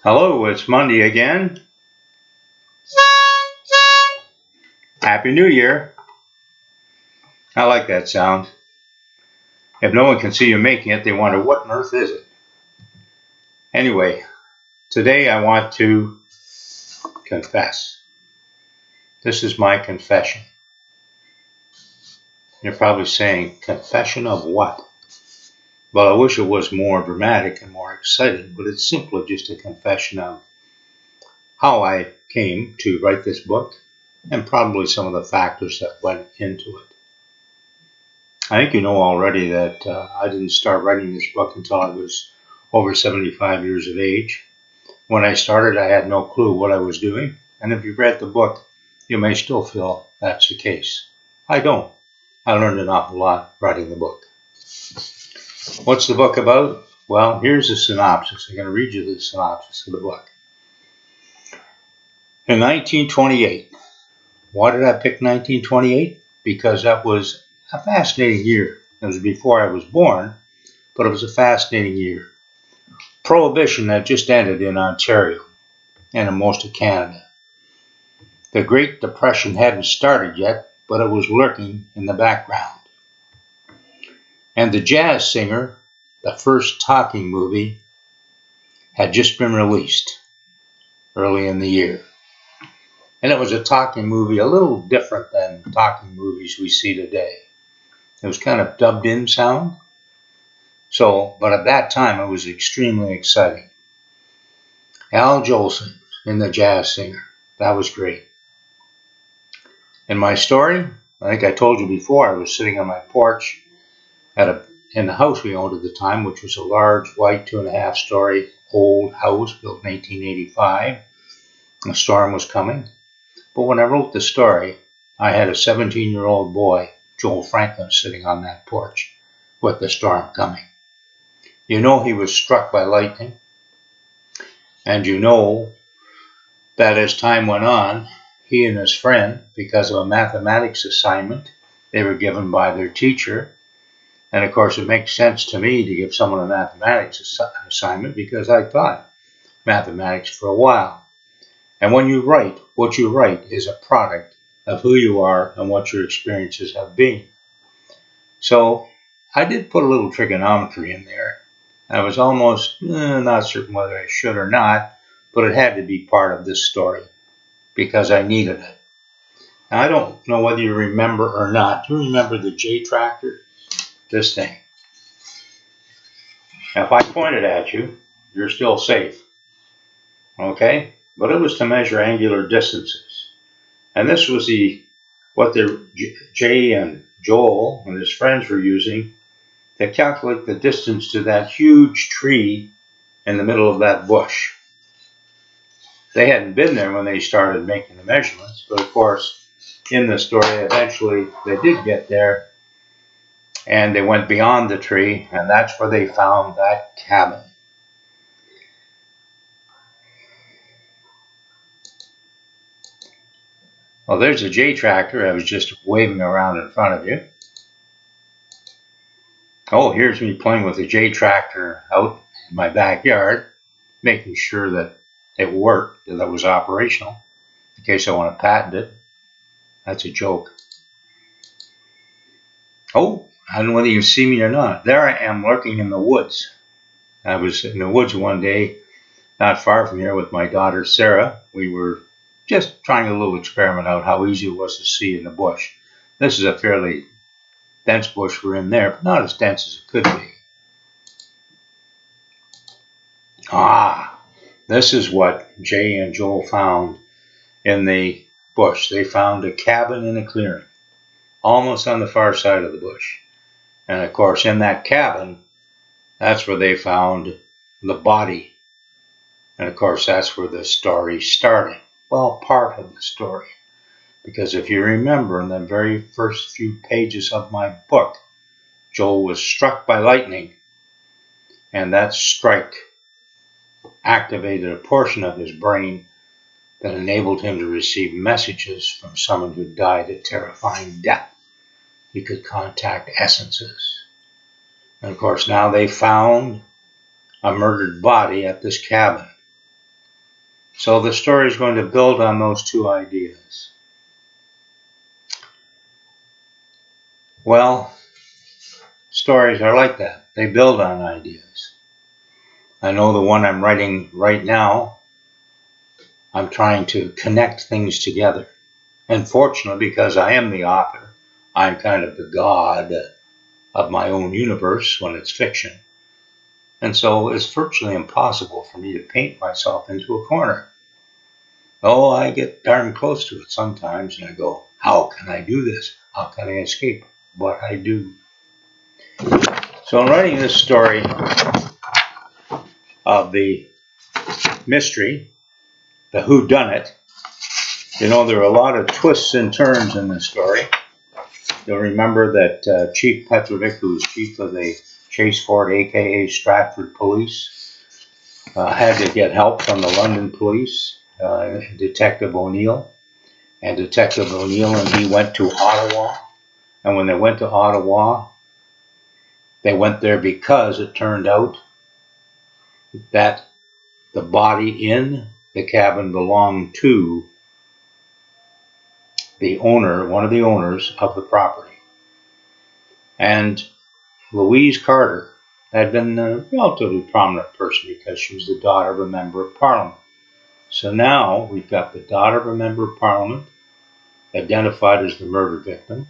Hello, it's Monday again. Happy New Year. I like that sound. If no one can see you making it, they wonder what on earth is it? Anyway, today I want to confess. This is my confession. You're probably saying, confession of what? Well, I wish it was more dramatic and more exciting, but it's simply just a confession of how I came to write this book and probably some of the factors that went into it. I think you know already that I didn't start writing this book until I was over 75 years of age. When I started, I had no clue what I was doing, and if you read the book, you may still feel that's the case. I don't. I learned an awful lot writing the book. What's the book about? Well, here's the synopsis. I'm going to read you the synopsis of the book. In 1928, why did I pick 1928? Because that was a fascinating year. It was before I was born, but it was a fascinating year. Prohibition had just ended in Ontario and in most of Canada. The Great Depression hadn't started yet, but it was lurking in the background. And The Jazz Singer, the first talking movie, had just been released early in the year. And it was a talking movie a little different than talking movies we see today. It was kind of dubbed in sound. But at that time it was extremely exciting. Al Jolson in The Jazz Singer. That was great. In my story, I think I told you before, I was sitting on my porch in the house we owned at the time, which was a large white 2.5-story old house built in 1885. A storm was coming. But when I wrote the story, I had a 17-year-old boy, Joel Franklin, sitting on that porch with the storm coming. You know he was struck by lightning. And you know that as time went on, he and his friend, because of a mathematics assignment they were given by their teacher, and of course it makes sense to me to give someone a mathematics assignment because I taught mathematics for a while. And when you write, what you write is a product of who you are and what your experiences have been. So I did put a little trigonometry in there. I was almost not certain whether I should or not, but it had to be part of this story because I needed it. Now, I don't know whether you remember or not. Do you remember the J tractor? This thing. Now, if I point it at you, you're still safe. Okay? But it was to measure angular distances. And this was what the Jay and Joel and his friends were using to calculate the distance to that huge tree in the middle of that bush. They hadn't been there when they started making the measurements, but of course, in the story, eventually they did get there, and they went beyond the tree, and that's where they found that cabin. Well, there's a J tractor I was just waving around in front of you. Oh, here's me playing with the J tractor out in my backyard, making sure that it worked, that it was operational, in case I want to patent it. That's a joke. Oh, I don't know whether you see me or not. There I am lurking in the woods. I was in the woods one day, not far from here, with my daughter Sarah. We were just trying a little experiment out how easy it was to see in the bush. This is a fairly dense bush we're in there, but not as dense as it could be. This is what Jay and Joel found in the bush. They found a cabin in a clearing, almost on the far side of the bush. And of course, in that cabin, that's where they found the body. And of course, that's where the story started. Well, part of the story. Because if you remember, in the very first few pages of my book, Joel was struck by lightning. And that strike activated a portion of his brain that enabled him to receive messages from someone who died a terrifying death. He could contact essences. And of course, now they found a murdered body at this cabin. So the story is going to build on those two ideas. Well, stories are like that. They build on ideas. I know the one I'm writing right now, I'm trying to connect things together. And fortunately, because I am the author, I'm kind of the god of my own universe when it's fiction. And so it's virtually impossible for me to paint myself into a corner. Oh, I get darn close to it sometimes and I go, how can I do this? How can I escape what I do? So in writing this story of the mystery, the whodunit, you know, there are a lot of twists and turns in this story. You'll remember that Chief Petrovic, who was chief of the Chase Fort, aka Stratford Police, had to get help from the London Police, Detective O'Neill. And Detective O'Neill and he went to Ottawa. And when they went to Ottawa, they went there because it turned out that the body in the cabin belonged to the owner, one of the owners of the property. And Louise Carter had been a relatively prominent person because she was the daughter of a member of Parliament. So now we've got the daughter of a member of Parliament identified as the murder victim.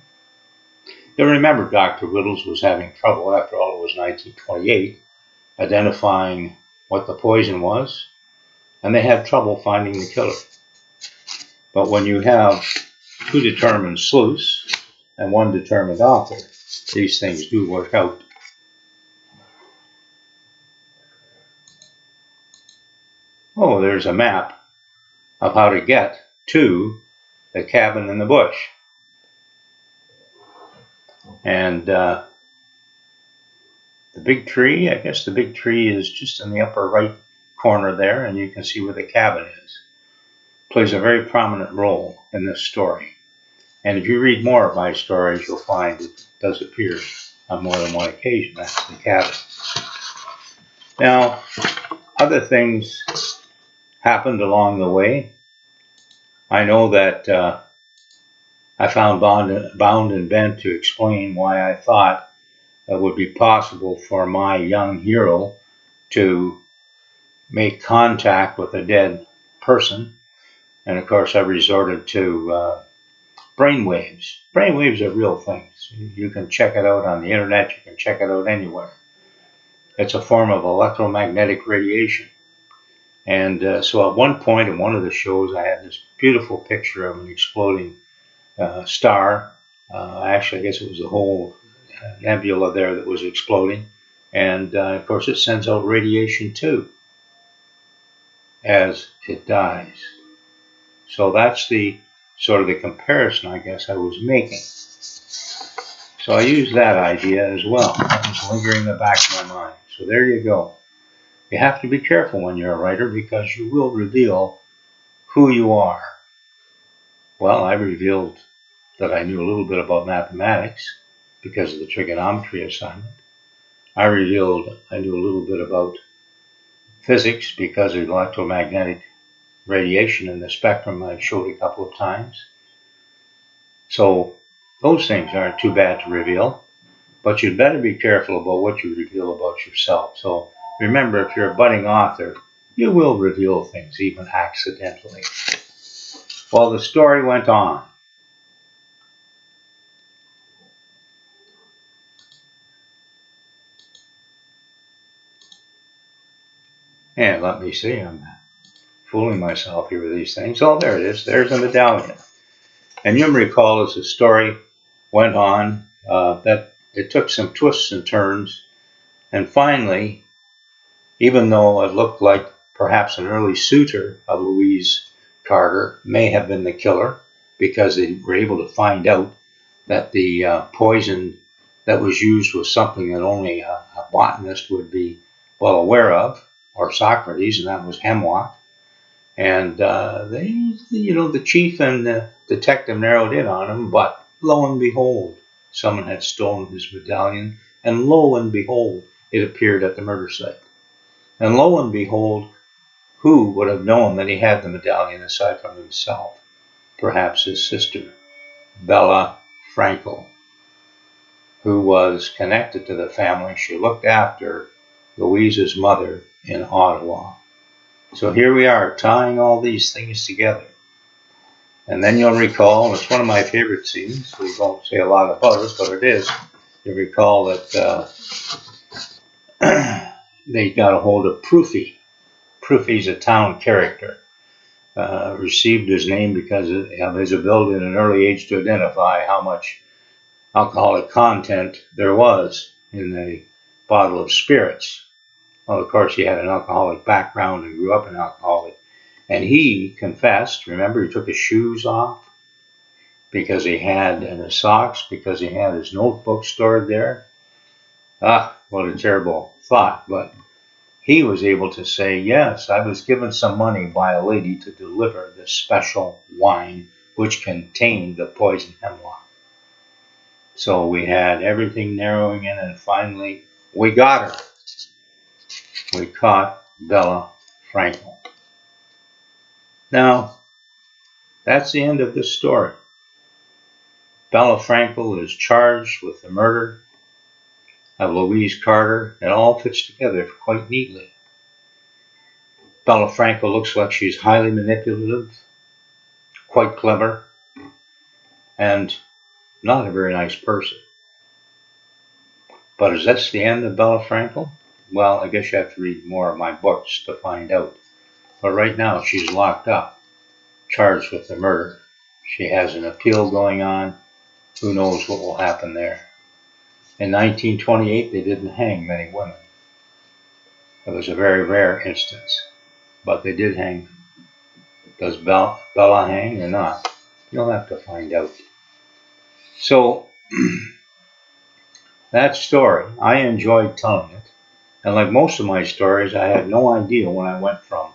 You'll remember Dr. Whittles was having trouble, after all it was 1928, identifying what the poison was, and they had trouble finding the killer. But when you have two determined sleuths and one determined author, these things do work out. Oh, there's a map of how to get to the cabin in the bush. And the big tree, I guess the big tree is just in the upper right corner there, and you can see where the cabin is. Plays a very prominent role in this story. And if you read more of my stories, you'll find it does appear on more than one occasion. That's the cabin. Now, other things happened along the way. I know that I found bound and bent to explain why I thought it would be possible for my young hero to make contact with a dead person. And of course, I resorted to brainwaves. Brainwaves are real things. You can check it out on the internet. You can check it out anywhere. It's a form of electromagnetic radiation. And so at one point in one of the shows, I had this beautiful picture of an exploding star. Actually, I guess it was the whole nebula there that was exploding. And of course, it sends out radiation too as it dies. So that's the sort of the comparison I guess I was making. So I used that idea as well. That was lingering in the back of my mind. So there you go. You have to be careful when you're a writer because you will reveal who you are. Well, I revealed that I knew a little bit about mathematics because of the trigonometry assignment. I revealed I knew a little bit about physics because of electromagnetic radiation in the spectrum I showed a couple of times. So those things aren't too bad to reveal, but you'd better be careful about what you reveal about yourself. So remember, if you're a budding author, you will reveal things, even accidentally. Well, the story went on. And let me see, I'm fooling myself here with these things. Oh, there it is. There's a medallion. And you'll recall as the story went on that it took some twists and turns. And finally, even though it looked like perhaps an early suitor of Louise Carter may have been the killer because they were able to find out that the poison that was used was something that only a botanist would be well aware of, or Socrates, and that was hemlock. And the chief and the detective narrowed in on him, but lo and behold, someone had stolen his medallion, and lo and behold, it appeared at the murder site. And lo and behold, Who would have known that he had the medallion aside from himself? Perhaps his sister, Bella Frankel, who was connected to the family. She looked after Louise's mother in Ottawa. So here we are, tying all these things together. And then you'll recall, and it's one of my favorite scenes, we won't say a lot about it, but it is. You recall that they got a hold of Proofy. Proofy's a town character. Received his name because of his ability at an early age to identify how much alcoholic content there was in a bottle of spirits. Well, of course, he had an alcoholic background and grew up an alcoholic. And he confessed, remember, he took his shoes off because he had, and his socks, because he had his notebook stored there. Ah, what a terrible thought. But he was able to say, yes, I was given some money by a lady to deliver this special wine which contained the poison hemlock. So we had everything narrowing in, and finally we got her. We caught Bella Frankel. Now, that's the end of this story. Bella Frankel is charged with the murder of Louise Carter. It all fits together quite neatly. Bella Frankel looks like she's highly manipulative, quite clever, and not a very nice person. But is this the end of Bella Frankel? Well, I guess you have to read more of my books to find out. But right now, she's locked up, charged with the murder. She has an appeal going on. Who knows what will happen there? In 1928, they didn't hang many women. It was a very rare instance, but they did hang them. Does Bella hang or not? You'll have to find out. So, that story, I enjoyed telling it. And like most of my stories, I had no idea when I went from,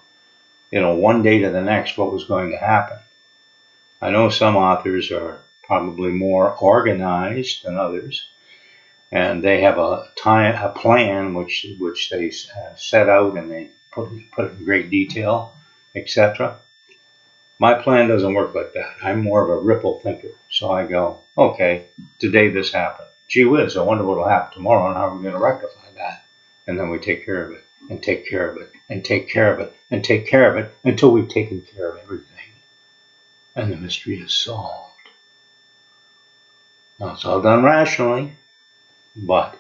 one day to the next what was going to happen. I know some authors are probably more organized than others, and they have a plan which they set out and they put in great detail, etc. My plan doesn't work like that. I'm more of a ripple thinker. So I go, okay, today this happened. Gee whiz, I wonder what will happen tomorrow and how we're going to rectify that. And then we take care of it, and take care of it, and take care of it, and take care of it until we've taken care of everything. And the mystery is solved. Now, it's all done rationally, but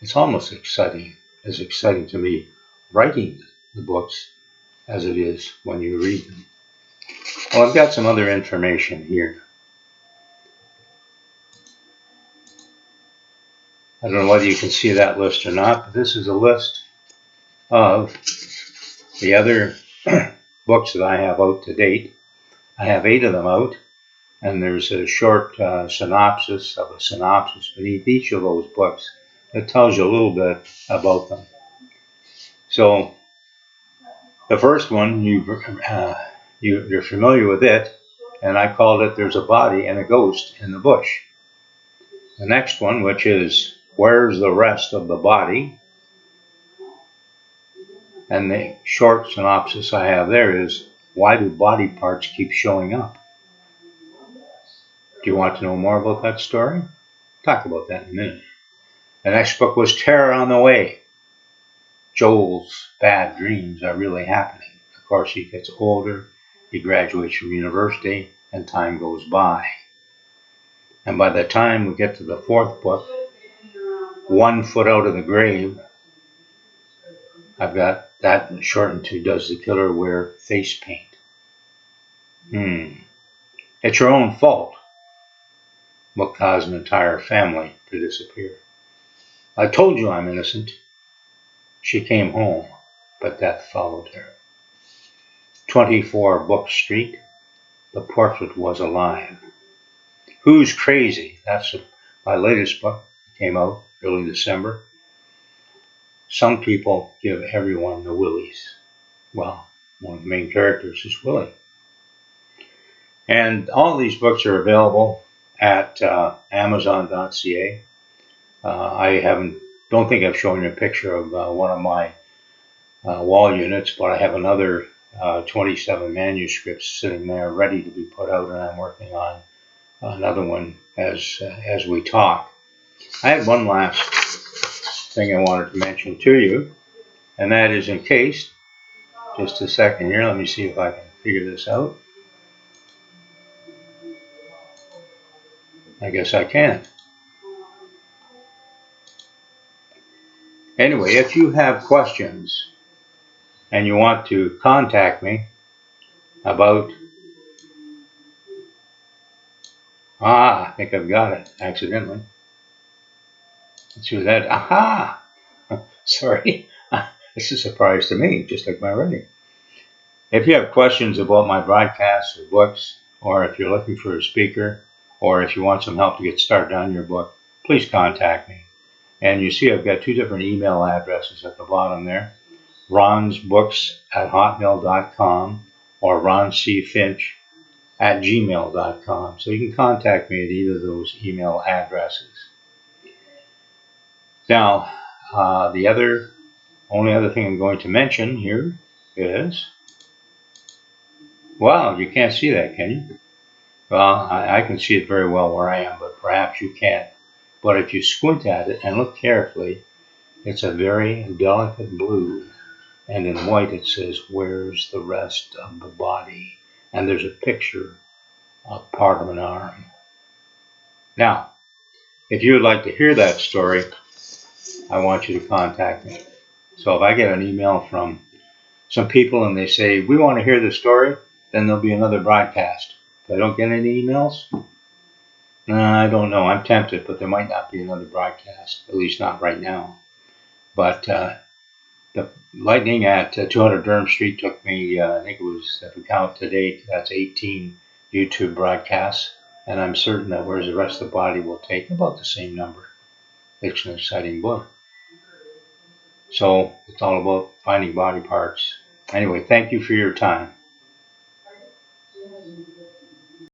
it's almost as exciting to me writing the books as it is when you read them. Well, I've got some other information here. I don't know whether you can see that list or not, but this is a list of the other books that I have out to date. I have 8 of them out, and there's a short synopsis of a synopsis beneath each of those books that tells you a little bit about them. So, the first one, you're familiar with it, and I called it There's a Body and a Ghost in the Bush. The next one, which is Where's the Rest of the Body? And the short synopsis I have there is, why do body parts keep showing up? Do you want to know more about that story? Talk about that in a minute. The next book was Terror on the Way. Joel's bad dreams are really happening. Of course, he gets older, he graduates from university, and time goes by. And by the time we get to the 4th book, 1 Foot Out of the Grave, I've got that shortened to Does the Killer Wear Face Paint? It's your own fault what caused an entire family to disappear. I told you I'm innocent. She came home, but death followed her. 24 Book Street, The Portrait Was Alive. Who's Crazy? That's my latest book. It came out early December. Some people give everyone the willies. Well, one of the main characters is Willie. And all of these books are available at Amazon.ca. I don't think I've shown you a picture of one of my wall units, but I have another 27 manuscripts sitting there ready to be put out, and I'm working on another one as we talk. I had one last thing I wanted to mention to you, and that is encased. Just a second here, let me see if I can figure this out. I guess I can. Anyway, if you have questions and you want to contact me about, I think I've got it accidentally. Let's do that. Aha! Sorry. This is a surprise to me, just like my writing. If you have questions about my broadcasts or books, or if you're looking for a speaker, or if you want some help to get started on your book, please contact me. And you see I've got two different email addresses at the bottom there. ronsbooks@hotmail.com or roncfinch@gmail.com. So you can contact me at either of those email addresses. Now, the only other thing I'm going to mention here is, wow, you can't see that, can you? Well, I can see it very well where I am, but perhaps you can't. But if you squint at it and look carefully, it's a very delicate blue. And in white it says, "Where's the rest of the body?" And there's a picture of part of an arm. Now, if you would like to hear that story, I want you to contact me. So if I get an email from some people and they say, "We want to hear the story," then there'll be another broadcast. If I don't get any emails, I don't know. I'm tempted, but there might not be another broadcast, at least not right now. But the lightning at 200 Durham Street took me, I think it was, if we count to date, that's 18 YouTube broadcasts. And I'm certain that Where's the Rest of the Body will take about the same number. It's an exciting book. So it's all about finding body parts. Anyway, thank you for your time.